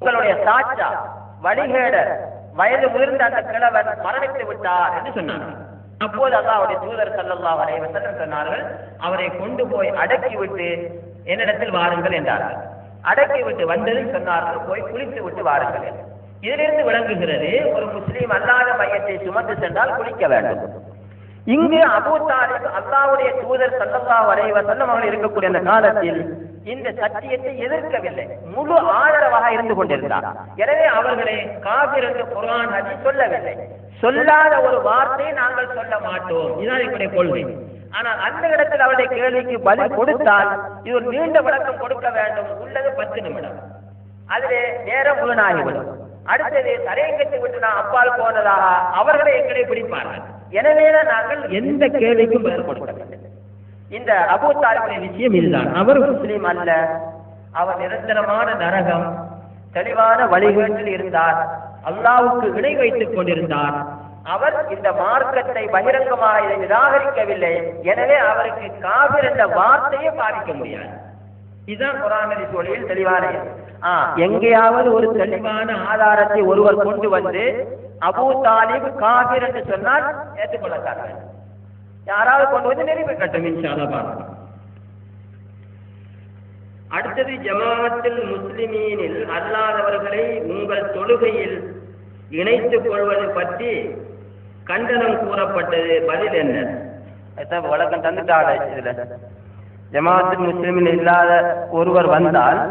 உங்களுடைய சாட்சா வழிகேடர் வயது முதிர்ந்த அந்த கிழவர் மரணித்து விட்டார் என்று சொன்னார். அப்போது அல்லாஹ்வுடைய தூதர் ஸல்லல்லாஹு அலைஹி வஸல்லம் சொன்னார்கள், அவரை கொண்டு போய் அடக்கிவிட்டு என்னிடத்தில் வாருங்கள் என்றார்கள். அடக்கிவிட்டு வந்ததும் சொன்னார்கள், போய் குளித்து விட்டு வாருங்கள். இதிலிருந்து விளங்குகிறது, ஒரு முஸ்லீம் அல்லாத மையத்தை சுமந்து சென்றால் குளிக்க வேண்டும். இங்கு அபூ தாலிப் அல்லாஹ்வுடைய தூதர் ஸல்லல்லாஹு அலைஹி வஸல்லம் அவர்கள் இருக்கக்கூடிய அந்த காலத்தில் இந்த சத்தியத்தை எதிர்க்கவில்லை, முழு ஆதரவாக இருந்து கொண்டிருந்தார். எனவே அவர்களை காபிர் என்று குர்ஆன் ஹதீஸ் சொல்லவில்லை. சொல்லாத ஒரு வார்த்தையை நாங்கள் சொல்ல மாட்டோம், இதுதான் எங்களுடைய கொள்கை. ஆனால் அந்த இடத்தில் அவருடைய கேள்விக்கு பதில் கொடுத்தால் இது ஒரு நீண்ட விளக்கம் கொடுக்க வேண்டும். உள்ளது 10 நிமிடம், அதிலே நேரம் முழுனாகிவிடும். அடுத்தது தரையங்கத்தை விட்டு நான் அப்பால் போனதாக அவர்களை எங்களை பிடிப்பார்கள். எனவே நாங்கள் எந்த கேள்விக்கும் பதில் கொடுக்கவில்லை. இந்த அபூ தாலிபுடைய விஷயம் இதுதான். அவர் முஸ்லீம் அல்ல, அவர் நிரந்தரமான நரகம், தெளிவான வழிகேட்டில் இருந்தார், அல்லாஹ்வுக்கு இணை வைத்துக் கொண்டிருந்தார். அவர் இந்த மார்க்கத்தை பகிரங்கமாக இதை நிராகரிக்கவில்லை. எனவே அவருக்கு காபிர் என்ற வார்த்தையை பாதிக்க முடியாது. இதுதான் குர்ஆன் ஹதீஸ் வழியில் தெளிவான. எங்கேயாவது ஒரு தெளிவான ஆதாரத்தை ஒருவர் கொண்டு வந்து அபூ தாலிப் காபிர் என்று சொன்னால் ஏற்றுக்கொள்ளத்தார்கள். யாராவது கொண்டு வந்து நிரூபிக்கட்டும், இன்ஷா அல்லாஹ். அடுத்தது, ஜமாஅத்துல் முஸ்லிமீனில் அல்லாதவர்களை உங்கள் தொழுகையில் இணைத்துக் கொள்வது பற்றி கண்டனம் கூறப்பட்டது, பதில் என்ன? வழக்கம் தந்துட்டாங்க. இதுல ஜமாஅத்துல் முஸ்லிமீன் இல்லாத ஒருவர் வந்தால்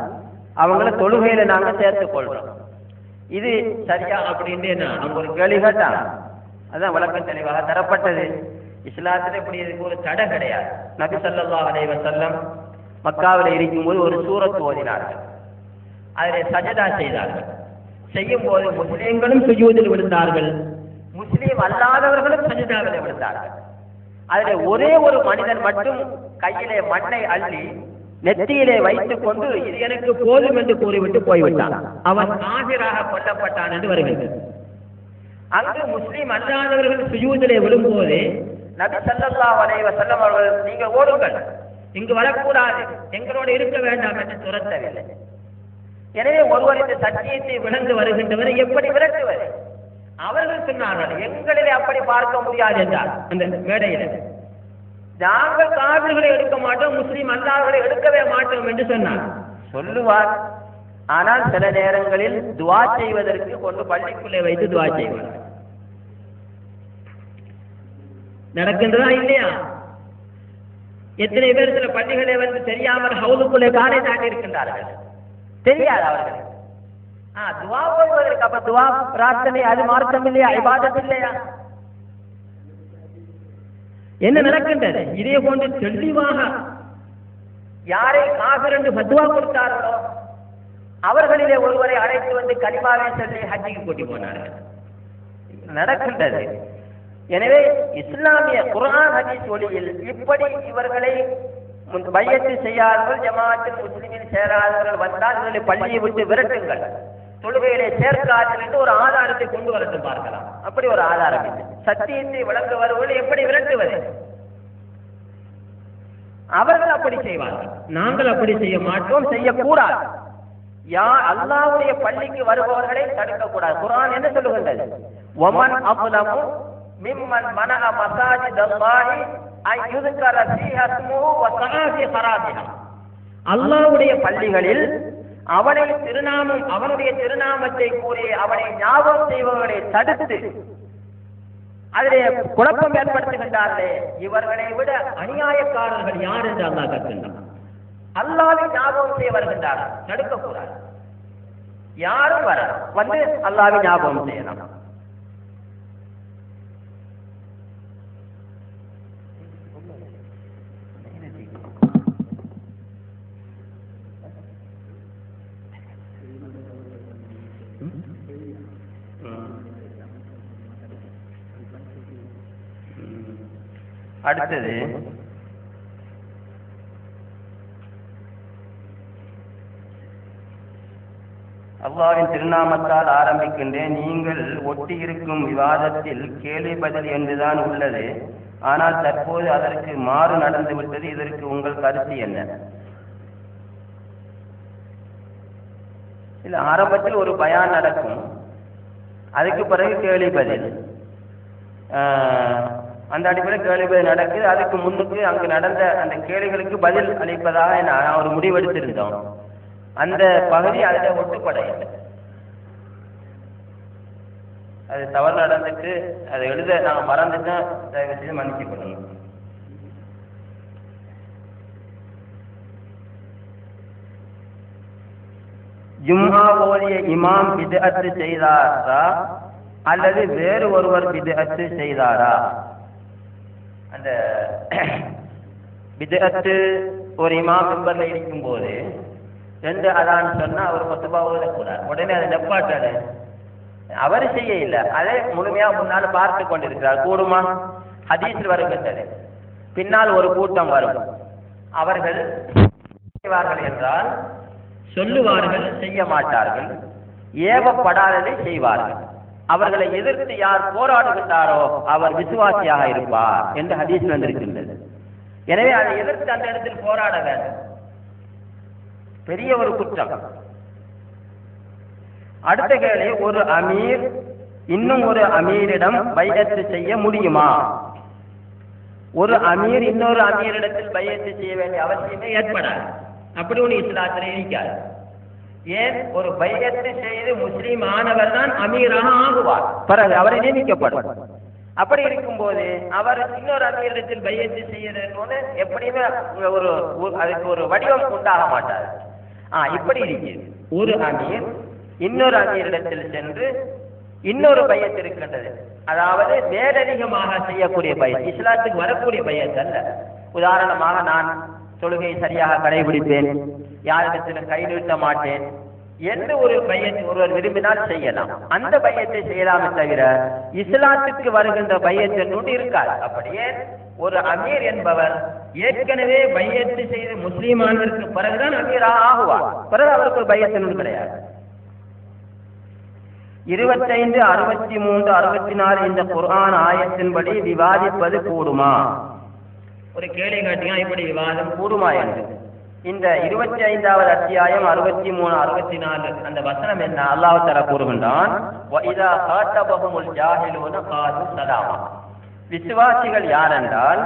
அவங்கள தொழுகையில நாங்க சேர்த்துக் கொள்றோம், இது சரியா அப்படின்னு அவங்க ஒரு கேள்வி கேட்டாங்க. அதான் வழக்கம் தெளிவாக தரப்பட்டது. இஸ்லாத்துல இப்படி இதுக்கு ஒரு தடை கிடையாது. நபி ஸல்லல்லாஹு அலைஹி வஸல்லம் மக்காவில் இருக்கும்போது ஒரு சூரத் ஓதினார்கள், அதிலே சஜதா செய்தார்கள். செய்யும் போது முஸ்லிம்களும் சுஜூதில் விழுந்தார்கள், முஸ்லீம் அல்லாதவர்களும் சஜதாவில் விழுந்தார்கள். அதிலே ஒரே ஒரு மனிதன் மட்டும் கையிலே மண்ணை அள்ளி நெத்தியிலே வைத்துக் கொண்டு இது எனக்கு போதும் என்று கூறிவிட்டு போய்விட்டான். அவன் காபிராக கொல்லப்பட்டான் என்று வருகிறது. அங்கு முஸ்லீம் அல்லாதவர்கள் சுஜூதிலே விழும்போது நபி ஸல்லல்லாஹு அலைஹி வஸல்லம் அவர்கள், நீங்கள் ஓடுங்கள், இங்கு வரக்கூடாது, எங்களோடு இருக்க வேண்டாம் என்று துரத்தவில்லை. எனவே ஒருவர் இந்த சத்தியத்தை விளந்து வருகின்றவரை எப்படி விரட்டுவது? அவர்கள் சொன்னார்கள், எங்களிலே அப்படி பார்க்க முடியாது என்றார். அந்த மேடையில் நாங்கள் காபிர்களை எடுக்க மாட்டோம், முஸ்லீம் அல்லாதவர்களை எடுக்கவே மாட்டோம் என்று சொன்னார். சொல்லுவார், ஆனால் சில நேரங்களில் துஆ செய்வதற்கு கொண்டு பள்ளிக்குள்ளே வைத்து துஆ செய்வார். நடக்கின்றதா இல்லையா? எத்தனை பேர் சில பள்ளிகளை வந்து தெரியாமல் ஹவுலுக்குள்ளே காலை தாண்டி இருக்கின்றார்கள், தெரியாது அவர்கள். துஆ ஓதுவதற்கு, அப்ப துஆ பிரார்த்தனை அது மார்க்கம் இல்லையா, இபாதத் இல்லையா? என்ன நடக்கின்றது? இதே போன்று தெளிவாக யாரை காபிர் என்று ஃபத்வா கொடுத்தார்களோ அவர்களிலே ஒருவரை அழைத்து வந்து கலிமாவை சொல்லி ஹஜ்ஜிக்கு கூட்டி போனார்கள். நடக்கின்றது. எனவே இஸ்லாமிய குர்ஆன் ஹதீஸ் ஒளியில் இப்படி இவர்களை பையத்து செய்யாதவர்கள், ஜமாஅத்துல் முஸ்லிமீன் சேராதவர்கள் வந்தால் இவர்களை பள்ளியை விட்டு விரட்டுங்கள், தொழுகையிலே சேர்க்காதீர்கள் என்று ஒரு ஆதாரத்தை கொண்டு வரட்டு பார்க்கலாம். அப்படி ஒரு ஆதாரம் இல்லை. சத்தியத்தை வழங்க வருவதை எப்படி விரட்டுவது? அவர்கள் அப்படி செய்வார்கள், நாங்கள் அப்படி செய்ய மாட்டோம், செய்யக்கூடாது. அல்லாஹ்வுடைய பள்ளிக்கு வருபவர்களை தடுக்கக்கூடாது. குர்ஆன் என்ன சொல்லுகின்றது? வமன் அஃலமு மிம்மன் மனஅ மஸாஜிதல்லாஹி அன் யுذ்கர ஃபீஹா இஸ்முஹு வ ஸஆஃபி ஹராபிஹா. அல்லாஹ்வுடைய பள்ளிகளில் அவனுடைய திருநாமத்தை கூறி அவனை ஞாபகம் செய்பவர்களை தடுத்து அதிலே குழப்பம் ஏற்படுத்துகின்றார்களே, இவர்களை விட அநியாயக்காரர்கள் யார் என்று அல்லாஹ் கற்றுகின்றான். அல்லாஹ்வை ஞாபகம் செய்ய வருகின்றார்கள், தடுக்கக்கூடாது. யாரும் வர வந்து அல்லாஹ்வை ஞாபகம் செய்யலாம். அடுத்தது, அல்லாஹ்வின் திருநாமத்தால் ஆரம்பிக்கின்றேன். நீங்கள் ஒட்டி இருக்கும் விவாதத்தில் கேள்வி பதில் என்றுதான் உள்ளது, ஆனால் தற்போது அதற்கு மாறு நடந்துவிட்டது. இதற்கு உங்கள் கருத்து என்ன? இல்லை, ஆரம்பத்தில் ஒரு பயான் நடக்கும், அதுக்கு பிறகு கேள்வி பதில். அந்த அடிப்படையில் கேள்வி பதில் நடக்குது. அதுக்கு முன்னுக்கு அங்கு நடந்த அந்த கேள்விகளுக்கு பதில் அளிப்பதாக நான் ஒரு முடிவெடுத்திருந்தோம். அந்த பகுதி அதில் ஒட்டுப்படையில்லை. அது தவறு நடந்துட்டு அதை எழுத நாங்கள் மறந்துட்டா தயவு செய்து மன்னிச்சு கொள்ளணும். ஜும்ஆ ஓதிய இமாம் பித்அத் செய்தாரா அல்லது வேறு ஒருவர் பித்அத் செய்தாரா? அந்த பித்அத் ஒரு இமாம் மெம்பர்ல இருக்கும் போது 2 அதான் சொன்னா அவர் பத்துபா ஓதக்கூடாது, உடனே அதை நெப்பாட்டாரு. அவர் செய்ய இல்லை, அதை முழுமையா முன்னால் பார்த்து கொண்டிருக்கிறார். கூடுமா? ஹதீஸில் வருகின்றது, பின்னால் ஒரு கூட்டம் வரும், அவர்கள் செய்வார்கள் என்றால் சொல்லுவார்கள், செய்ய மாட்டார்கள், ஏவப்படாததை செய்வார்கள். அவர்களை எதிர்த்து யார் போராடுகின்றாரோ அவர் விசுவாசியாக இருப்பார் என்று ஹதீஸ் வந்திருக்கின்றது. எனவே அதை எதிர்த்து அந்த இடத்தில் போராட வேண்டும், பெரிய ஒரு குற்றம். அடுத்த கேள்வி, ஒரு அமீர் இன்னும் ஒரு அமீரிடம் பைஅத் செய்ய முடியுமா? ஒரு அமீர் இன்னொரு அமீரிடத்தில் பைஅத் செய்ய வேண்டிய அவசியமே ஏற்படாது. அப்படி ஒன்று இஸ்லாத்தில் இருக்காது. ஏன்? ஒரு பைஅத் செய்து முஸ்லீம் ஆனவர் தான் அமீராக ஆகுவார், பிறகு அவரை நியமிக்கப்படும். அப்படி இருக்கும்போது அவர் இன்னொரு அமீரிடத்தில் பைஅத் செய்யறது எப்படியுமே அதுக்கு ஒரு வடிவம் உண்டாக மாட்டார். இப்படி இருக்கிறது, ஒரு அமீர் இன்னொரு அமீரிடத்தில் சென்று இன்னொரு பையத் இருக்கின்றது, அதாவது மேலதிகமாக செய்யக்கூடிய பையத், இஸ்லாத்துக்கு வரக்கூடிய பையத் அல்ல. உதாரணமாக, நான் தொழுகையை சரியாக கடைபிடிப்பேன், யாரிடத்திலும் கை நீட்ட மாட்டேன் என்று ஒரு பையத் ஒருவர் விரும்பினால் செய்யலாம். அந்த பையத்தை செய்யலாமே தவிர இஸ்லாத்துக்கு வருகின்ற பையத் என்று இருக்காது. அப்படியே ஒரு அமீர் என்பவர் ஏற்கனவே பையத்து செய்து முஸ்லீமானதற்கு பிறகுதான் அமீராக ஆகுவார், பிறகு அவருக்கு ஒரு பையத் என்று கிடையாது. 25, 63, 64 இந்த குர்ஆன் ஆயத்தின்படி விவாதிப்பது கூடுமா? ஒரு கேள்வி கேட்டீங்க, இப்படி விவாதம் கூடுமா என்று. இந்த 25வது அத்தியாயம் 63, 64 அந்த வசனம் என்ன? அல்லாஹ் தஆலா கூறுகின்றான், வஇதா காத்தபஹுமுல் ஜாஹிலூன காலு ஸலாமா. விசுவாசிகள் யார் என்றால்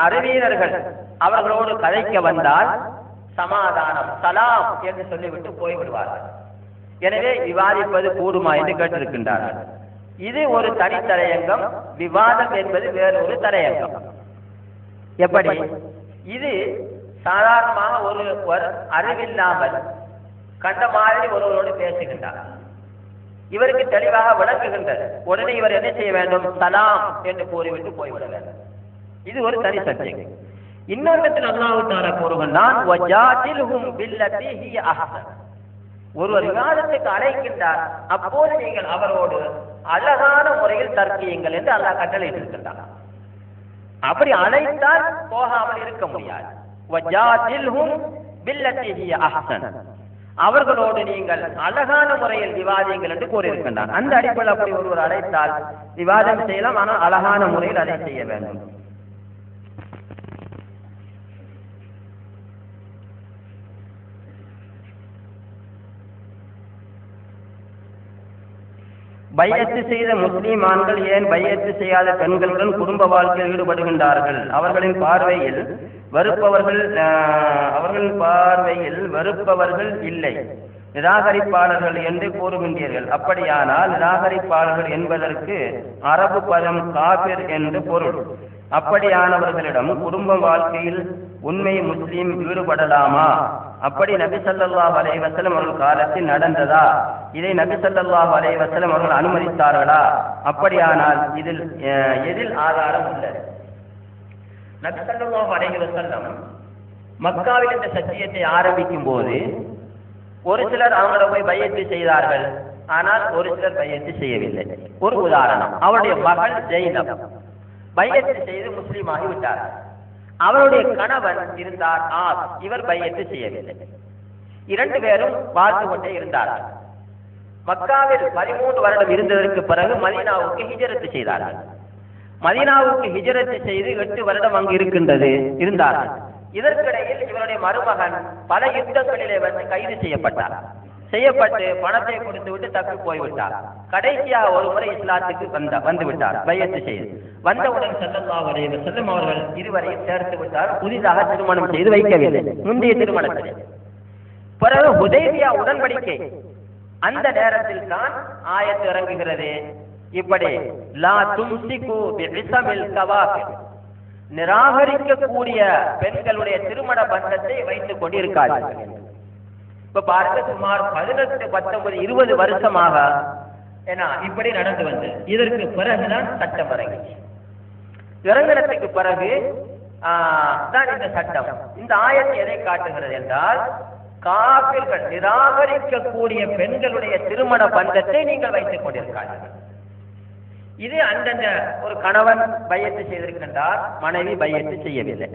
அறிவியர்கள் அவர்களோடு கதைக்க வந்தால் சமாதானம், சலாம் என்று சொல்லிவிட்டு போய்விடுவார்கள். எனவே விவாதிப்பது கூடுமா என்று கேட்டிருக்கின்றார்கள். இது ஒரு தனி தலையங்கம், விவாதம் என்பது வேறொரு தலையங்கம். எப்படி? இது சாதாரணமாக ஒருவர் அறிவில்லாமல் கண்ட மாதிரி ஒருவரோடு பேசுகின்றார், இவருக்கு தெளிவாக விளக்குகின்றது, உடனே இவர் என்ன செய்ய வேண்டும்? சலாம் என்று கூறிவிட்டு போய்விட வேண்டும். இது ஒரு தனி சப்ஜெக்ட். இன்னொரு இடத்தில் அல்லாஹ் தஆலா கூறுகின்றான், வஜாதில்ஹும் பில்லதி ஹிய அஹ்சன். ஒருவர் விவாதத்துக்கு அழைக்கின்றார், அப்போது நீங்கள் அவரோடு அழகான முறையில் தர்க்கியுங்கள் என்று அல்லாஹ் கட்டளையிட்டிருக்கின்றார். அப்படி அழைத்தால் போகாமல் இருக்க முடியாது. வஜாதில்ஹும் பில்லதி ஹிய அஹ்சன், அவர்களோடு நீங்கள் அழகான முறையில் விவாதியுங்கள் என்று கூறியிருக்கின்றார். அந்த அடிப்படையில் அப்படி ஒருவர் அழைத்தால் விவாதம் செய்யலாம், ஆனால் அழகான முறையில் அதை செய்ய வேண்டும். பையத்து செய்த முஸ்லீம் ஆண்கள் ஏன் பையத்து செய்யாத பெண்களுடன் குடும்ப வாழ்க்கையில் ஈடுபடுகின்றார்கள்? அவர்களின் பார்வையில் வெறுப்பவர்கள் இல்லை, நிராகரிப்பாளர்கள் என்று கூறுகின்றீர்கள். அப்படியானால் நிராகரிப்பாளர்கள் என்பதற்கு அரபு பதம் காபிர் என்று பொருள். அப்படியானவர்களிடம் குடும்ப வாழ்க்கையில் உண்மை முஸ்லீம் ஈடுபடலாமா? அப்படி நபி ஸல்லல்லாஹு அலைஹி வஸல்லம் அவர்கள் காலத்தில் நடந்ததா? இதை நபி ஸல்லல்லாஹு அலைஹி வஸல்லம் அவர்கள் அனுமதித்தார்களா? அப்படியானால் இதில் எதில் ஆதாரம் உள்ளது? நபி ஸல்லல்லாஹு அலைஹி வஸல்லம் மக்காவில் இந்த சத்தியத்தை ஆரம்பிக்கும் போது ஒரு சிலர் அவங்கள போய் பையத்து செய்தார்கள், ஆனால் ஒரு சிலர் பையத்து செய்யவில்லை. ஒரு உதாரணம், அவருடைய மகள் ஜெயினப் பையத்து செய்து முஸ்லீமாகி விட்டார். அவருடைய கணவன் இருந்தார் ஆஸ், இவர் பையத்து செய்யவில்லை. 2 பேரும் வாழ்ந்து கொண்டே இருந்தார்கள். மக்காவில் 13 வருடம் இருந்ததற்கு பிறகு மதீனாவுக்கு ஹிஜ்ரத் செய்தார்கள். மதீனாவுக்கு ஹிஜ்ரத் செய்து 8 வருடம் அங்கு இருந்தார்கள். இதற்கிடையில் இவருடைய மருமகன் பல யுத்தங்களிலே வந்து கைது செய்யப்பட்டு பணத்தை கொடுத்து விட்டு தப்பி போய்விட்டார். கடைசியாக ஒரு முறை இஸ்லாத்துக்கு வந்து விட்டார். பையத்து செய்து வந்தவுடன் ஸல்லல்லாஹு அலைஹி வஸல்லம் அவர்கள் இருவரையும் சேர்த்து விட்டார். புதிதாக திருமணம் செய்து வைக்கவில்லை, முந்தைய திருமணத்தில். பிறகு ஹுதைபியா உடன்படிக்கை, அந்த நேரத்தில் தான் ஆயத்து இறங்குகிறது. இப்படி லா தும்சிகு பிஇஸமில் கவாஃபிர், நிராகரிக்கக்கூடிய பெண்களுடைய திருமண பந்தத்தை வைத்துக் கொண்டிருக்கார்கள். இப்ப பாருங்க, சுமார் 18, 19, 20 வருஷமாக இப்படி நடந்து வந்து இதற்கு பிறகுதான் சட்டம் இறங்கினத்துக்கு பிறகு தான் இந்த சட்டம். இந்த ஆயத்தை எதை காட்டுகிறது என்றால், காபிர்கள் நிராகரிக்கக்கூடிய பெண்களுடைய திருமண பந்தத்தை நீங்கள் வைத்துக் கொண்டிருக்கார்கள். இது அந்தந்த ஒரு கணவன் பையத்து செய்திருக்கின்றார், மனைவி பையத்து செய்யவில்லை.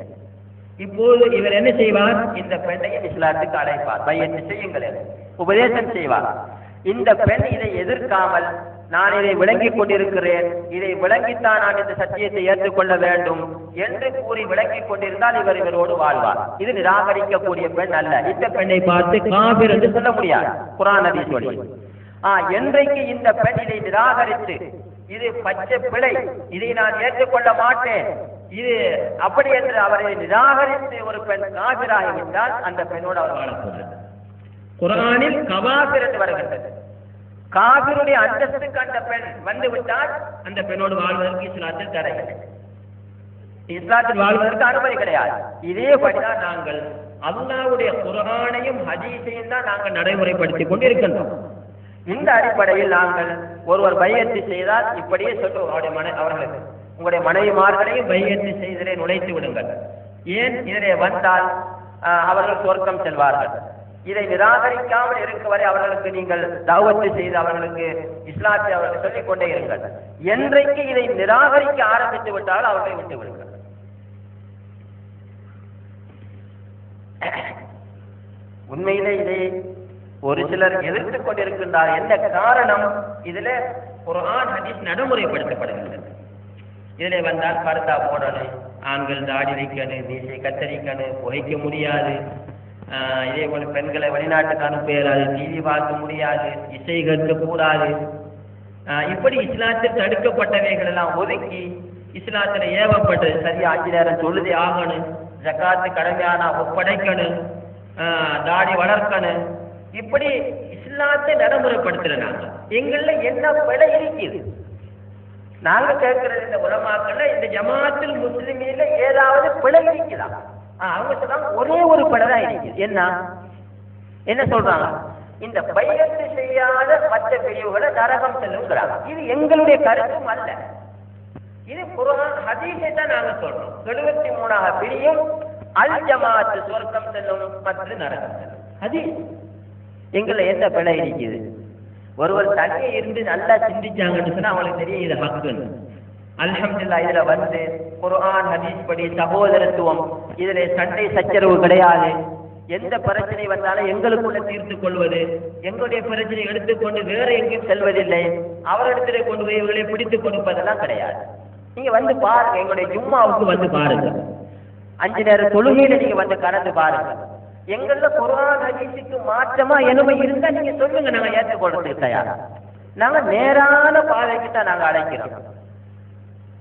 இப்போது இவர் என்ன செய்வார்? இந்த பெண்ணையும் இஸ்லாத்துக்கு அழைப்பார், பையத்து செய்யுங்கள், உபதேசம் செய்வார். இந்த பெண் இதை எதிர்க்காமல், நான் இதை விளங்கிக் கொண்டிருக்கிறேன், இதை விளங்கித்தான் நான் இந்த சத்தியத்தை ஏற்றுக்கொள்ள வேண்டும் என்று கூறி விளங்கிக் கொண்டிருந்தால் இவரோடு வாழ்வார். இது நிராகரிக்கக்கூடிய பெண் அல்ல. இந்த பெண்ணை பார்த்து காபிர் என்று சொல்ல முடியாது, குர்ஆன் ஹதீஸ் சொல்லி. என்றைக்கு இந்த பெண் இதை நிராகரித்து, இது பச்சை பிழை, இதை நான் ஏற்றுக்கொள்ள மாட்டேன், இது அப்படி என்று அவரை நிராகரித்து ஒரு பெண் காபிராகிவிட்டால் அந்த பெண்ணோடு அவர் வாழக்கூடாது. குர்ஆனில் கவாபிர் என்று வருகின்றது. காபிருடைய அந்தஸ்துக்கு அந்த பெண் வந்துவிட்டால் அந்த பெண்ணோடு வாழ்வதற்கு இஸ்லாத்தில் தடையில்லை, இஸ்லாத்தில் வாழ்வதற்கு அனுமதி கிடையாது. இதேபடிதான் நாங்கள் அல்லாஹ்வுடைய குர்ஆனையும் ஹதீஸையும் தான் நாங்கள் நடைமுறைப்படுத்திக் கொண்டிருக்கின்றோம். இந்த அடிப்படையில் நாங்கள் ஒருவர் பையத்து செய்தால் இப்படியே சொல்லுவோம் அவர்களுக்கு, உங்களுடைய மனைவிமார்களையும் பையத்து செய்தலே நுழைத்து விடுங்கள். ஏன்? இதிலே வந்தால் அவர்கள் சொர்க்கம் செல்வார்கள். இதை நிராகரிக்காமல் இருக்கும் வரை அவர்களுக்கு நீங்கள் தஅவத் செய்து அவர்களுக்கு இஸ்லாத்தை அவர்கள் சொல்லிக் கொண்டே இருங்கள். என்றைக்கு இதை நிராகரிக்க ஆரம்பித்து விட்டால் அவர்களை விட்டு விடுங்கள். உண்மையிலே இதை ஒரு சிலர் எதிர்த்துக் கொண்டிருக்கின்றார். என்ன காரணம்? இதுல குர்ஆன் ஹதீஸ் நடைமுறைப்படுத்தப்படுகின்றது. இதுல வந்தால் பர்தா போடணும், ஆண்கள் தாடி வைக்கணும், மீசை கத்தரிக்கணும், புகைக்க முடியாது, இதே போல பெண்களை வெளிநாட்டுக்கு அனுப்ப இயலாது, டிவி பார்க்க முடியாது, இசை கேட்க கூடாது, இப்படி இஸ்லாத்தில் தடுக்கப்பட்டவைகள் எல்லாம் ஒதுக்கி இஸ்லாத்துல ஏவப்பட்டது. சரியா 5 நேரம் தொழுதே ஆகணும், ஜக்காத்து கடமையானா ஒப்படைக்கணும், தாடி வளர்க்கணும், இப்படி இஸ்லாத்தை நடைமுறைப்படுத்துறாங்க. எங்கள்ல என்ன பிழை இருக்குது? நாங்க கேட்கிறது இந்த உலமாக்கள்ல, இந்த ஜமாத்தில் முஸ்லிமீன்ல ஏதாவது பிழை இருக்குதா? அவங்க சொல்றாங்க ஒரே ஒரு பிழை தான் இருக்குது. என்ன சொல்றாங்க? இந்த பையத்து செய்யாத மற்ற பிரிவுகளை நரகம் செல்லுங்கிறாங்க. இது எங்களுடைய கருத்தும் அல்ல, இது குர்ஆன் ஹதீஸை தான் நாங்க சொல்றோம். 73வது பிரியும் அல் ஜமாஅத் சொர்க்கம் செல்லும், மற்ற நரகம் செல்லும். ஹதீஸ் எங்களை என்ன பிழை இருக்குது? ஒருவர் தனியே இருந்து நல்லா சிந்திச்சாங்கன்னு சொன்னா அவங்களுக்கு தெரியும் இது ஹக்குன்னு. அல்ஹம்துலில்லாஹ், இதுல வந்து குர்ஆன் ஹதீஸ் படி சகோதரத்துவம், இதுல சண்டை சச்சரவு கிடையாது. எந்த பிரச்சனை வந்தாலும் எங்களுக்குள்ள தீர்த்து கொள்வது, எங்களுடைய பிரச்சனை எடுத்துக்கொண்டு வேற எங்கேயும் செல்வதில்லை, அவரிடத்திலே கொண்டு போய் இவர்களை பிடித்துக் கொடுப்பதெல்லாம் கிடையாது. நீங்க வந்து பாருங்க, எங்களுடைய ஜும்மாவுக்கு வந்து பாருங்க, 5 நேர தொழுகையில நீங்க வந்து கலந்து பாருங்க. எங்கள குர்ஆன் ஹதீஸுக்கு மாற்றமா என்னமே இருந்தா நீங்க சொல்லுங்க, நாங்க ஏற்றுக்கொள்றதுக்கு தயாரா. நாங்க நேரான பாதைக்கு தான் நாங்க அழைக்கிறோம்.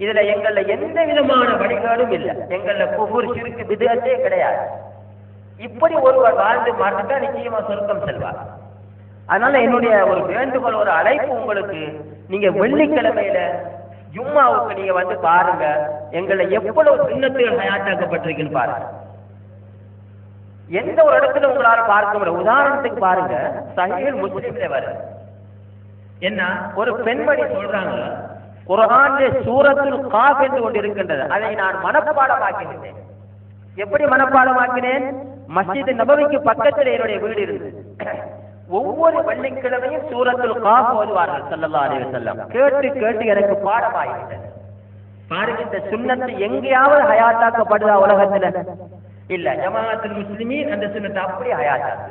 இதுல எங்கள்ல எந்த விதமான வழிகாடும் இல்லை, எங்கள்ல குஃபுர் ஷிர்க் பித்அத்தே கிடையாது. இப்படி ஒருவர் வாழ்ந்து மாற்றிட்டா நிச்சயமா சொர்க்கம் செல்வார். அதனால என்னுடைய ஒரு வேண்டுகோள், ஒரு அழைப்பு உங்களுக்கு, நீங்க வெள்ளிக்கிழமையில ஜும்மாவுக்கு நீங்க வந்து பாருங்க, எங்களை எவ்வளவு சுன்னத்துகள் ஹயாத்தாக்கப்பட்டிருக்குன்னு பாருங்க. எந்த ஒரு இடத்துல உங்களால பார்க்க முடியும். உதாரணத்துக்கு பாருங்க, சஹீஹ் முஸ்லிம்ல வருது என்ன, ஒரு பெண்மணி சொல்றாங்க, குர்ஆன்ல சூரத்துல் காஃப் என்று ஒன்று இருக்கின்றது, அதை நான் மனப்பாடமாக்கினேன். எப்படி மனப்பாடமாக்கினேன்? மஸ்ஜித் நபவிக்கு பக்கத்தில் என்னுடைய வீடு இருந்தது. ஒவ்வொரு வெள்ளிக்கிழமையும் சூரத்துல் காஃப் ஓதுவார்கள் ஸல்லல்லாஹு அலைஹி வஸல்லம். கேட்டு கேட்டு எனக்கு பாடமாகிவிட்டது. பாருங்க, இந்த சுன்னத்து எங்கேயாவது ஹயாத்தாக்கப்படுதா உலகத்துல? இல்ல. ஜமாஅத்துல் முஸ்லிமீன் அந்த சுன்னத்தை அப்படி ஹயாத்தாக்கு.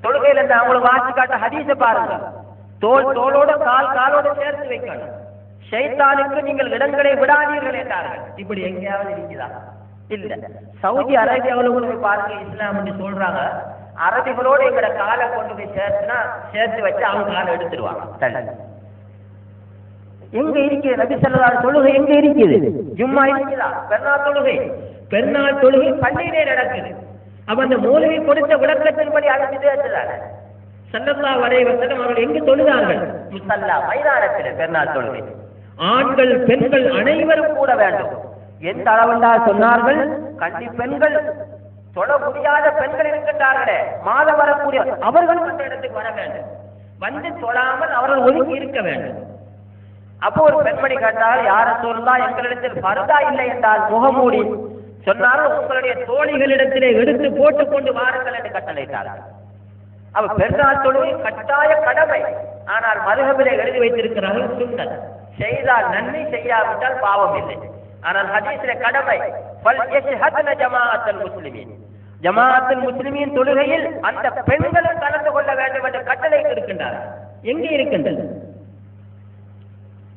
தொழுகையில இருந்து அவங்களுக்கு வாசி காட்ட ஹதீஸை பாருங்க, தோளோட காலோட சேர்த்து வைக்கணும். ஷைத்தானுக்கு நீங்கள் இடங்களை விடாதீர்கள் என்றார்கள். இப்படி எங்கேயாவது இருக்குதா? இல்ல. சவுதி அரேபியாவில் கொண்டு போய் பாருங்க, இஸ்லாம் என்று சொல்றாங்க. அரபிகளோடு எங்கட காலை கொண்டு போய் சேர்த்து வச்சு அவங்க காலை எடுத்துருவாங்க. எங்க இருக்குது நபி ஸல்லல்லாஹு அலைஹி தொழுகை? எங்க இருக்குது? ஜும்மா இருக்குதா? பெருநாள் தொழுகை பள்ளியிலே நடக்குது. அப்ப அந்த மௌலவி கொடுத்த விளக்கத்தின்படி அழைச்சிட்டு ஸல்லல்லாஹு அலைஹி வஸல்லம் அவர்கள் எங்கு தொழுதார்கள்? முஸல்லா, மைதானத்தில் பெருநாள் தொழுகை. ஆண்கள் பெண்கள் அனைவரும் கூட வேண்டும். எந்த அளவென்றா சொன்னார்கள், கன்னி பெண்கள், தொழ முடியாத பெண்கள் இருக்கின்றார்களே, மாதம் வரக்கூடிய அவர்களும் அந்த இடத்துக்கு வர வேண்டும். வந்து தொழாமல் அவர்கள் ஒதுங்கி இருக்க வேண்டும். அப்போ ஒரு பெண்மணி கேட்டால், யார சொல்லலாம், எங்களிடத்தில் பர்தா இல்லை என்றால் முகமூடி. சொன்னார்கள், உங்களுடைய தோழிகளிடத்திலே எடுத்து போட்டுக் கொண்டு வாருங்கள் என்று கட்டளையிட்டார்கள். அவ பெருநாள் தொழுகை கட்டாய கடமை. ஆனால் மதுஹபிலே எழுதி வைத்திருக்கிறார்கள் சுன்னத். செய்தால் நன்மை, செய்யாவிட்டால் பாவம் இல்லை. ஆனால் ஹதீஸிலே கடமை. ஜமாஅத்துல் முஸ்லிமீன் தொழுகையில் அந்த பெண்களும் கலந்து கொள்ள வேண்டும் என்று கட்டளை இருக்கின்றார்கள். எங்கே இருக்கின்றது?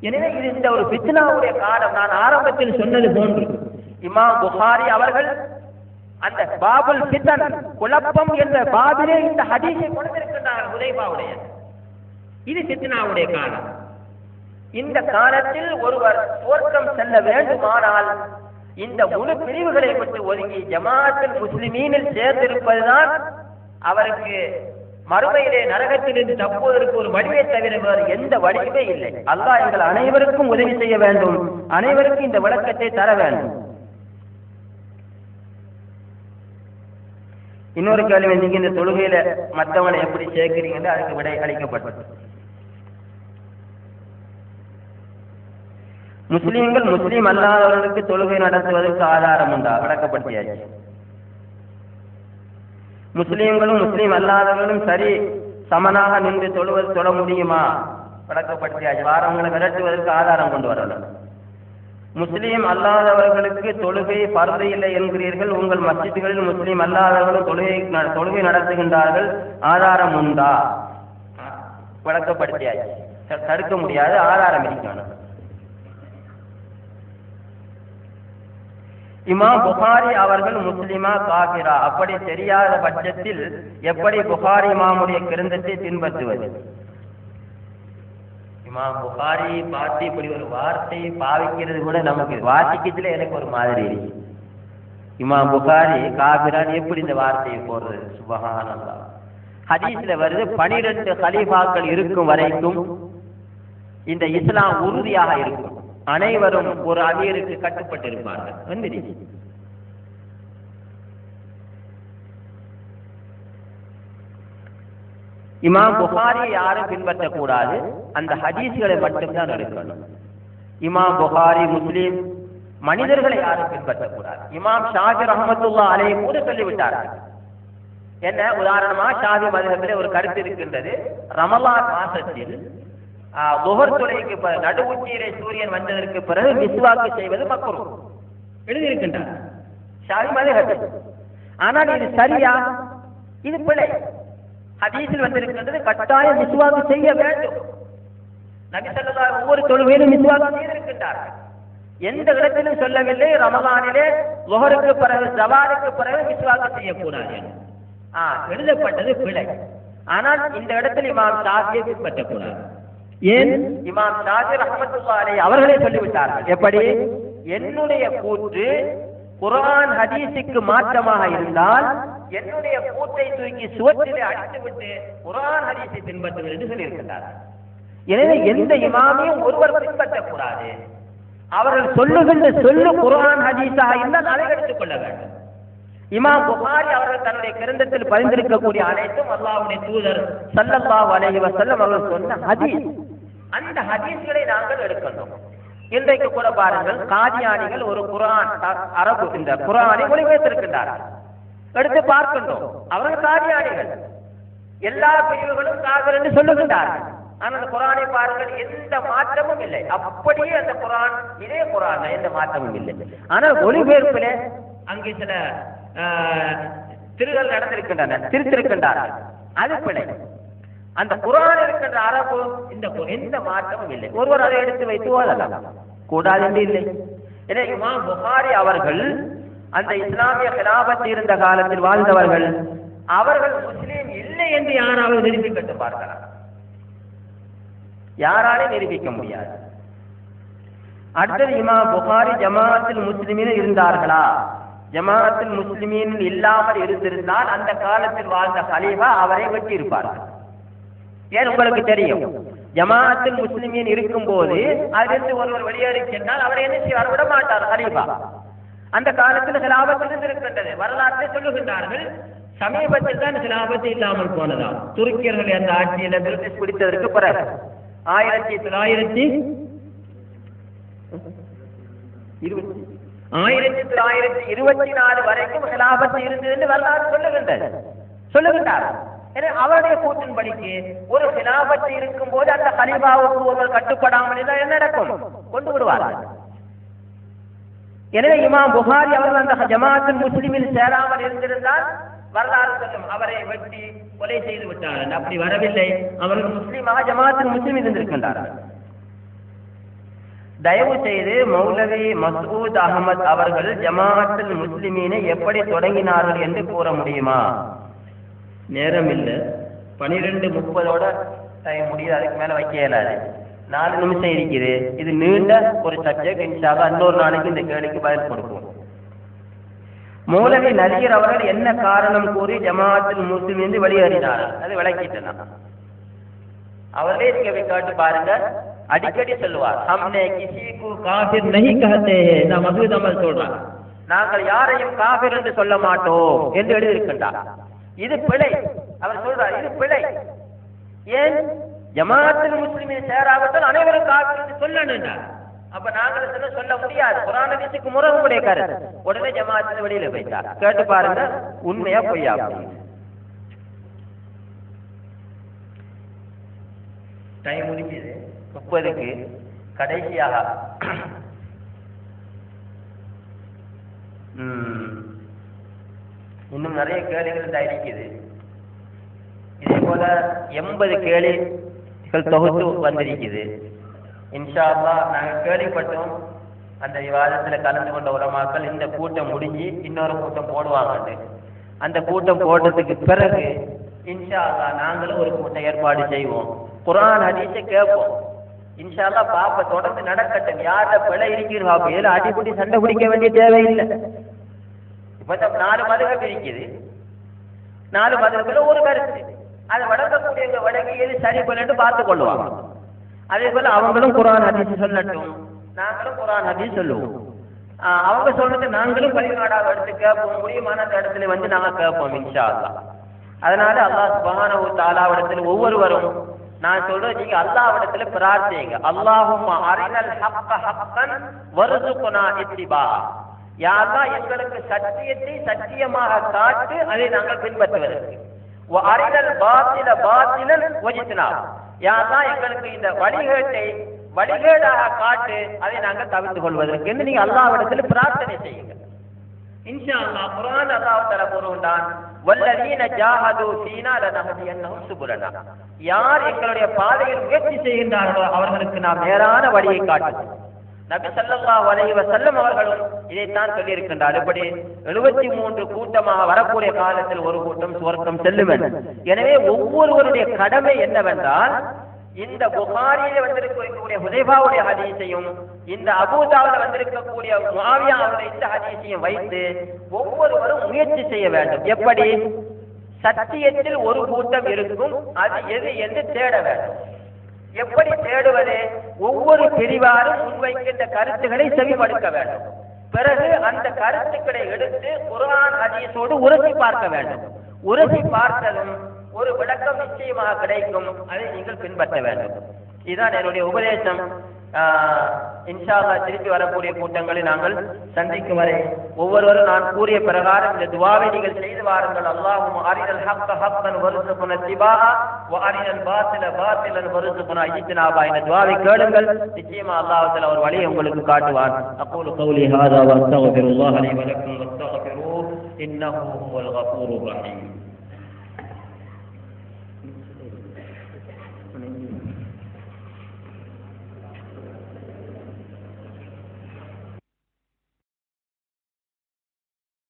எனவே இது இந்த ஒரு ஃபித்னாவுடைய காலம். நான் ஆரம்பத்தில் சொன்னது போன்று இமாம் புகாரி அவர்கள் அந்த பாபுல் ஃபித்ன், குழப்பம் என்ற பாபிலே இந்த ஹதீஸை கொடுத்திருக்கின்றார்கள் ஹுதைபாவுடைய. இது ஃபித்னாவுடைய காலம். இந்த காலத்தில் ஒருவர் சுவர்க்கம் செல்ல வேண்டுமானால் இந்த முழு பிரிவுகளை விட்டு ஒதுங்கி ஜமாஅத்துல் முஸ்லிமீனில் சேர்ந்திருப்பதுதான் அவருக்கு மறுமையிலே நரகத்திலிருந்து தப்புவதற்கு ஒரு வழியை தவிர வேறு எந்த வழியுமே இல்லை. அல்லாஹ் எங்கள் அனைவருக்கும் உதவி செய்ய வேண்டும், அனைவருக்கும் இந்த விளக்கத்தை தர வேண்டும். இன்னொரு கேள்வி, நீங்க இந்த தொழுகையில மற்றவங்களை எப்படி சேர்க்கிறீங்க? அதுக்கு விடை அளிக்கப்பட்டது. முஸ்லீம்கள் முஸ்லீம் அல்லாதவர்களுக்கு தொழுகை நடத்துவதற்கு ஆதாரம் உண்டா? விளக்கப்படுத்தியாச்சு. முஸ்லீம்களும் முஸ்லீம் அல்லாதவர்களும் சரி சமனாக நின்று தொழ முடியுமா? விளக்கப்படுத்தியாச்சு. வாரவங்களை விரட்டுவதற்கு ஆதாரம் கொண்டு வரலாம். முஸ்லீம் அல்லாதவர்களுக்கு தொழுகை பர்து இல்லை என்கிறீர்கள். உங்கள் மஸ்ஜிதுகளில் முஸ்லீம் அல்லாதவர்களும் தொழுகை நடத்துகின்றார்கள், ஆதாரம் உண்டா? விளக்கப்படுத்தியாச்சு. தடுக்க முடியாது, ஆதாரம் இருக்கணும். இமாம் புகாரி அவர்கள் முஸ்லிமா காபிரா? அப்படி தெரியாத பட்சத்தில் எப்படி புகாரி இமாமுடைய கிரந்தத்தை பின்பற்றுவது? இமாம் புகாரி பார்த்து இப்படி ஒரு வார்த்தையை பாவிக்கிறது கூட நமக்கு வாசிக்கத்துல எனக்கு ஒரு மாதிரி இருக்கு. இமாம் புகாரி காபிரான் எப்படி இந்த வார்த்தையை போடுறது? சுப்ஹானல்லாஹ். ஹதீஸ்ல வருது, 12 கலீஃபாக்கள் இருக்கும் வரைக்கும் இந்த இஸ்லாம் உறுதியாக இருக்கும். அனைவரும் ஒரு அமீருக்கு கட்டுப்பட்டு இருப்பார்கள். வந்துடுச்சு. இமாம் புகாரி யாரும் பின்பற்றக்கூடாது, அந்த ஹதீஸ்களை மட்டும்தான் எடுக்கணும். இமாம் புகாரி முஸ்லிம் மனிதர்களை யாரும் பின்பற்றக்கூடாது. இமாம் ஷாஃபி ரஹ்மத்துல்லாஹி அலைஹி கூட சொல்லிவிட்டார்கள். என்ன உதாரணமா, ஷாஃபி மதுஹபிலே ஒரு கருத்து இருக்கின்றது, ரமலான் மாசத்தில் லுஹர் தொழுகைக்கு நடு உச்சியிலே சூரியன் வந்ததற்கு பிறகு மிஸ்வாக்கு செய்வது மக்ரூஹ் எழுதியிருக்கின்றார் ஷாஃபி மதுஹப். ஆனால் இது சரியா? இது பிழை. ஹதீஸில் வந்திருக்கின்றது கட்டாயம் மிஸ்வாக்கு செய்ய வேண்டும். நபி ஸல்லல்லாஹு அலைஹி ஒவ்வொரு தொழுகையிலும் மிஸ்வாக்கு செய்திருக்கின்றார்கள். எந்த இடத்திலும் சொல்லவில்லை ரமலானிலே லுஹருக்கு பிறகு ஜவாலுக்கு பிறகு மிஸ்வாக்கு செய்யக்கூடாது. எழுதப்பட்டது பிழை. ஆனால் இந்த இடத்தில் இமாம் ஷாஃபியை பின்பற்றக்கூடாது. ஏன்? இமாம் ஷாஃபி ரஹ்மத்துல்லாஹி அலைஹி அவர்களே சொல்லிவிட்டார்கள். எப்படி? என்னுடைய கூற்று குர்ஆன் ஹதீஸுக்கு மாற்றமாக இருந்தால் என்னுடைய கூற்றை தூக்கி சுவற்றிலே அடித்துவிட்டு குர்ஆன் ஹதீஸை பின்பற்றுவது என்று சொல்லியிருக்கிறார்கள். எனவே எந்த இமாமையும் ஒருவர் பின்பற்றக்கூடாது. அவர்கள் சொல்லுகின்ற சொல்லு குர்ஆன் ஹதீஸாக இருந்தால் அதை எடுத்துக் கொள்ள வேண்டும். இமாம் புகாரி அவர்கள் தன்னுடைய கிரந்தத்தில் பதிந்திருக்கக்கூடிய அனைத்தும் அல்லாஹ்வுடைய தூதர் ஸல்லல்லாஹு அலைஹி வஸல்லம் அவர்கள் சொன்ன ஹதீஸ். அந்த ஹதீஸ்களை நாங்கள் எடுக்கணும். இன்றைக்கு கூட பாருங்கள், காதியானிகள் ஒரு குர்ஆன் அரபு இந்த குர்ஆனை மொழிபெயர்த்திருக்கின்றார்கள். எடுத்து பார்க்கின்றோம், அவர்கள் காதியானிகள். எல்லா பிரிவுகளும் காஃபிர் என்று சொல்லுகின்றார்கள். ஆனால் அந்த குர்ஆனை பாருங்கள், எந்த மாற்றமும் இல்லை. அப்படியே அந்த குர்ஆன் இதே குர்ஆன், எந்த மாற்றமும் இல்லை. ஆனால் மொழிபெயர்ப்பிலே அங்கே சில திருகள் நடந்திருக்கின்றன, திருத்திருக்கின்றார்கள். அது பிழை. அந்த குர்ஆன் இருக்கின்ற அரபு இந்த எந்த மாற்றமும் இல்லை. ஒருவர் அதை எடுத்து வைத்து ஓதலாம், கூடாது என்று இல்லை. எனவே இமாம் புகாரி அவர்கள் அந்த இஸ்லாமிய கிலாபத் இருந்த காலத்தில் வாழ்ந்தவர்கள் அவர்கள் முஸ்லீம் இல்லை என்று யாராவது நிரூபிக்க பார்க்கலாம்? யாராலே நிரூபிக்க முடியாது. அடுத்தது இமாம் புகாரி ஜமாஅத்துல் முஸ்லிமீன் இருந்தார்களா? ஜமாஅத்துல் முஸ்லிமீன் இல்லாமல் இருந்திருந்தால் அந்த காலத்தில் வாழ்ந்த கலீஃபா அவரை வெட்டி இருப்பார்கள். ஏன் உங்களுக்கு தெரியும், ஜமாஅத்துல் முஸ்லிமீன் இருக்கும் போது அதிலிருந்து ஒருவர் வெளியேறி சென்றால் அவரை என்ன செய்வார்? விட மாட்டார் கலீஃபா. அந்த காலத்தில் கிலாபத் இருந்திருக்கின்றது. வரலாற்றை சொல்லுகின்றார்கள். சமீபத்தில் தான் கிலாபத் இல்லாமல் போனதா துருக்கியர்கள் அந்த ஆட்சியில் பிரிட்டிஷ் பிடித்ததற்கு பிறகு 1924 வரைக்கும் கிலாபத் இருந்தது என்று வரலாறு சொல்லுகின்றார். அவருடைய கூற்றின்படிக்கு ஒரு கிலாபத் இருக்கும் போது அந்த கலீஃபாவுக்கு ஒருவர் கட்டுப்படாமல் என்ன நடக்கும்? கொண்டு விடுவார்கள். எனவே இமாம் புகாரி அவர்கள் அந்த ஜமாஅத்துல் முஸ்லிமில் சேராமல் இருந்திருந்தால் வரலாறு சொல்லும் அவரை வெட்டி கொலை செய்து விட்டார்கள். அப்படி வரவில்லை. அவர்கள் முஸ்லீமாக ஜமாஅத்துல் முஸ்லிமில் இருந்திருக்கின்றார்கள். தயவு செய்து மௌலவி மசூத் அகமது அவர்கள் ஜமாஅத்துல் முஸ்லிமீனை எப்படி தொடங்கினார்கள் என்று கூற முடியுமா? நேரம் இல்லை, 12:30 டைம் முடியுது, அதுக்கு மேல வைக்க இயலாது. 4 நிமிஷம் இருக்குது. இது நீண்ட ஒரு சப்ஜெக்ட். இன்ஷால்லா இன்னொரு நாளைக்கு இந்த கேள்விக்கு பதில் கொடுப்போம். மௌலவி நசீர் அவர்கள் என்ன காரணம் கூறி ஜமாஅத்துல் முஸ்லிமீன் வெளியேறினார்? அது விளக்கிட்டேன். அவர்களே கேள்வி காட்டு பாருங்க. அடிக்கடி சொல்லுவார், ஹம்னே கிசிகு காஃபிர் நஹி கஹதே ஹை. நான் மசூத் அமல் சொல்றேன், நாங்கள் யாரையும் காஃபிர் என்று சொல்ல மாட்டோம் என்று எழுதியிருக்கின்றார். இது பிழை. அவர் சொல்றார், இது பிழை. ஏன்? ஜமாஅத்துல் முஸ்லிமீன் சேராவிட்டால் அனைவரும் காஃபிர் என்று சொல்லணும். அப்ப நாங்கள் சொல்ல முடியாது. குர்ஆன் ஹதீஸுக்கு முரண் கருத்து. உடனே ஜமாஅத்தை வெளியில வைத்தார். கேட்டு பாருங்க, உண்மையா பொய்யா? டைம் முடிஞ்சது 30க்கு. கடைசியாக இன்னும் நிறைய கேள்விகள் தான் இருக்குது. இதே போல 80 கேள்விகள் தொகுத்து வந்திருக்குது. இன்ஷா அல்லாஹ் நாங்கள் கேள்விப்பட்டோம் அந்த விவாதத்தில் கலந்து கொண்ட உலமாக்கள் இந்த கூட்டம் முடிஞ்சு இன்னொரு கூட்டம் போடுவாங்க. அந்த கூட்டம் போடுறதுக்கு பிறகு இன்ஷா அல்லாஹ் நாங்களும் ஒரு கூட்டம் ஏற்பாடு செய்வோம். குர்ஆன் ஹதீஸை கேட்போம். இன்ஷா அல்லாஹ் பாப்ப தொடர்ந்து நடக்கட்டும். யார்கிட்ட பிழை இருக்கிறது பாப்போம். இதில் அடிப்படி சண்டை பிடிக்க வேண்டிய தேவையில்லை. இப்ப 4 மதுஹப் இருக்குது. 4 மதுஹப்ல ஒரு கருத்து. அதை வழங்கக்கூடிய வழங்கி எது சரி பண்ணிட்டு பார்த்து கொள்வாங்க. அதே போல அவங்களும் குர்ஆன் ஹதீஸ் சொல்லட்டும், நாங்களும் குர்ஆன் ஹதீஸ் சொல்லுவோம். அவங்க சொல்றது நாங்களும் வழிகாடாக எடுத்து கேட்போம். முடியுமான இடத்துல வந்து நாங்க கேட்போம் இன்ஷா அல்லாஹ். அதனால அல்லாஹ் சுப்ஹானஹு வ தஆலாவிடத்தில் ஒவ்வொருவரும் நான் சொல்றேன், நீங்க அல்லாஹ்விடத்துல பிரார்த்திங்க. அல்லாஹும்ம அரினல் ஹக்க ஹக்கன் வர்சுக்னா இத்திபா. யா அல்லாஹ் எங்களுக்கு சத்தியத்தை சத்தியமாக காட்டு, அதை நாங்கள் பின்பற்றுவதற்கு. வ அரினல் பாத்தில பாத்திலன் வஜித்னா. யா அல்லாஹ் எங்களுக்கு இந்த வழிகேடாக காட்டு, அதை நாங்கள் தவிர்த்து கொள்வதற்கு என்று நீங்க அல்லாஹ்விடத்துல பிரார்த்தனை செய்யுங்க. இன்ஷா அல்லாஹ் குர்ஆன் அல்லாஹ் தஆலா கூறுகிறான், வல்லதீன ஜாஹது ஃபீனா லனஹதியன்னஹும் சுபுலனா. யார் எங்களுடைய பாதையில் முயற்சி செய்கின்றார்களோ அவர்களுக்கு நாம் நேரான வழியை காட்டுவோம். நபி ஸல்லல்லாஹு அலைஹி வஸல்லம் அவர்களும் இதைத்தான் சொல்லி இருக்கின்றார். இப்படி 73 கூட்டமாக வரக்கூடிய காலத்தில் ஒரு கூட்டம் சுவர்க்கம் செல்லும். எனவே ஒவ்வொருவருடைய கடமை என்னவென்றால், இந்த புகாரியில வந்திருக்கக்கூடிய ஹுதைபாவுடைய ஹதீஸையும் இந்த அபூ தாவூதுல வந்திருக்கக்கூடிய முஆவியா அவருடைய இந்த ஹதீஸையும் வைத்து ஒவ்வொருவரும் முயற்சி செய்ய வேண்டும். எப்படி? சத்தியத்தில் ஒரு கூட்டம் இருக்கும், அது எது என்று தேட வேண்டும். எப்படி தேடுவது? ஒவ்வொரு பிரிவாரும் முன்வைக்கின்ற கருத்துக்களை செவிமடுக்க வேண்டும். பிறகு அந்த கருத்துக்களை எடுத்து குர்ஆன் ஹதீஸோடு உரசி பார்க்க வேண்டும். உரசி பார்த்ததும் ஒரு விளக்கம் நிச்சயமாக கிடைக்கும். அதை நீங்கள் பின்பற்ற வேண்டும். இதுதான் என்னுடைய உபதேசம். இன்ஷா அல்லாஹ் திருப்பி வரக்கூடிய கூட்டங்களை நாங்கள் சந்திக்கும் வரை ஒவ்வொருவரும் நான் கூறிய பிரகாரம் இந்த துஆவை நீங்கள் செய்து வாருங்கள். அல்லாஹும்ம அரினல் ஹக்க ஹக்கன் வர்சுக்னா இத்திபாஅ வ அரினல் பாத்தில பாத்திலன் வர்சுக்னா இஜ்தினாபா. இந்த துஆவை கேளுங்கள், நிச்சயமா அல்லாஹ் தஆலா ஒரு வழியை உங்களுக்கு காட்டுவார். அகூலு கௌலி ஹாதா வ அஸ்தக்ஃபிருல்லாஹ லி வ லக்கும் வஸ்தக்ஃபிரூஹு இன்னஹு ஹுவல் கஃபூருர் ரஹீம்.